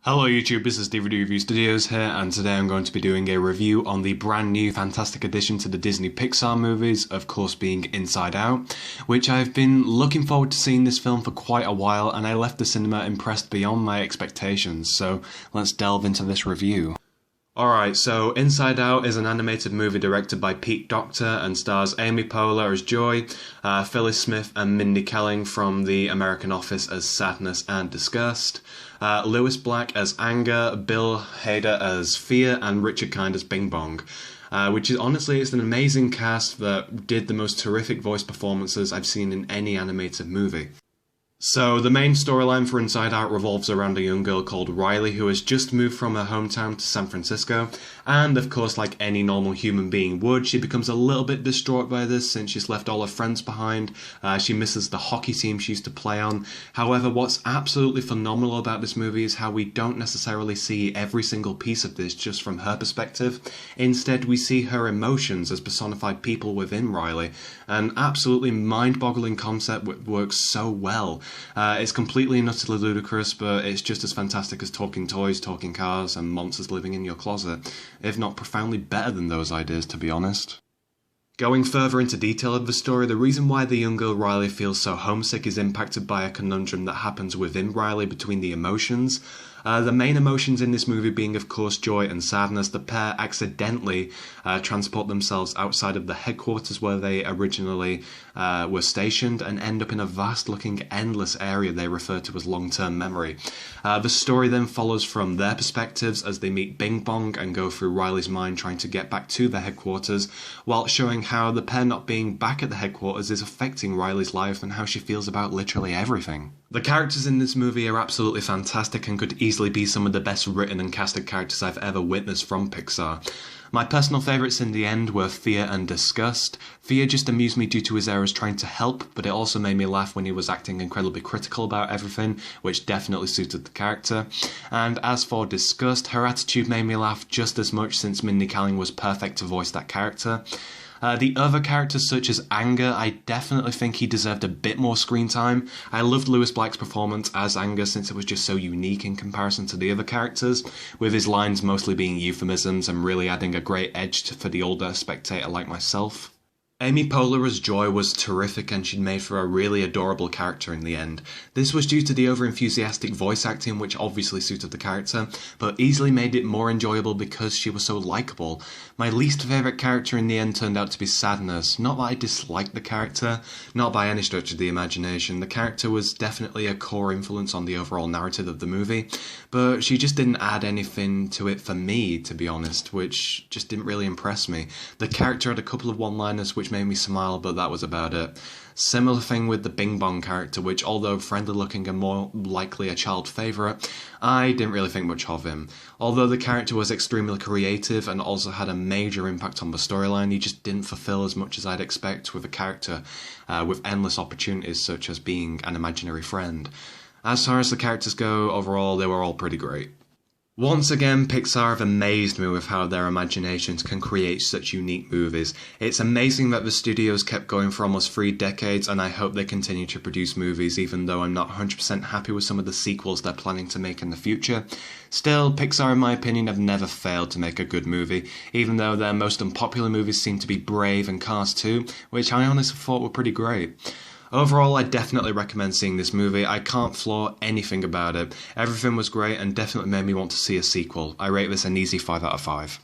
Hello YouTube, this is dvdreviewsstudios here, and today I'm going to be doing a review on the brand new fantastic addition to the Disney Pixar movies, of course being Inside Out, which I've been looking forward to seeing this film for quite a while, and I left the cinema impressed beyond my expectations, so let's delve into this review. Alright, so Inside Out is an animated movie directed by Pete Docter and stars Amy Poehler as Joy, Phyllis Smith and Mindy Kaling from The American Office as Sadness and Disgust, Lewis Black as Anger, Bill Hader as Fear, and Richard Kind as Bing Bong. Which is honestly, it's an amazing cast that did the most terrific voice performances I've seen in any animated movie. So the main storyline for Inside Out revolves around a young girl called Riley who has just moved from her hometown to San Francisco, and of course, like any normal human being would, she becomes a little bit distraught by this since she's left all her friends behind. She misses the hockey team she used to play on. However, what's absolutely phenomenal about this movie is how we don't necessarily see every single piece of this just from her perspective. Instead, we see her emotions as personified people within Riley. An absolutely mind-boggling concept which works so well. It's completely and utterly ludicrous, but it's just as fantastic as talking toys, talking cars, and monsters living in your closet, if not profoundly better than those ideas, to be honest. Going further into detail of the story, the reason why the young girl Riley feels so homesick is impacted by a conundrum that happens within Riley between the emotions. The main emotions in this movie being, of course, joy and sadness. The pair accidentally transport themselves outside of the headquarters where they originally were stationed and end up in a vast-looking, endless area they refer to as long-term memory. The story then follows from their perspectives as they meet Bing Bong and go through Riley's mind trying to get back to the headquarters, while showing how the pair not being back at the headquarters is affecting Riley's life and how she feels about literally everything. The characters in this movie are absolutely fantastic and could easily be some of the best written and casted characters I've ever witnessed from Pixar. My personal favourites in the end were Fear and Disgust. Fear just amused me due to his errors trying to help, but it also made me laugh when he was acting incredibly critical about everything, which definitely suited the character. And as for Disgust, her attitude made me laugh just as much since Mindy Kaling was perfect to voice that character. The other characters such as Anger, I definitely think he deserved a bit more screen time. I loved Lewis Black's performance as Anger since it was just so unique in comparison to the other characters, with his lines mostly being euphemisms and really adding a great edge for the older spectator like myself. Amy Poehler as Joy was terrific and she'd made for a really adorable character in the end. This was due to the over-enthusiastic voice acting which obviously suited the character, but easily made it more enjoyable because she was so likeable. My least favourite character in the end turned out to be Sadness. Not that I disliked the character, not by any stretch of the imagination. The character was definitely a core influence on the overall narrative of the movie, but she just didn't add anything to it for me, to be honest, which just didn't really impress me. The character had a couple of one-liners which made me smile, but that was about it. Similar thing with the Bing Bong character, which although friendly looking and more likely a child favourite, I didn't really think much of him. Although the character was extremely creative and also had a major impact on the storyline, he just didn't fulfill as much as I'd expect with a character with endless opportunities such as being an imaginary friend. As far as the characters go, overall they were all pretty great. Once again, Pixar have amazed me with how their imaginations can create such unique movies. It's amazing that the studios kept going for almost 3 decades, and I hope they continue to produce movies even though I'm not 100% happy with some of the sequels they're planning to make in the future. Still, Pixar in my opinion have never failed to make a good movie, even though their most unpopular movies seem to be Brave and Cars 2, which I honestly thought were pretty great. Overall, I definitely recommend seeing this movie. I can't flaw anything about it. Everything was great and definitely made me want to see a sequel. I rate this an easy 5 out of 5.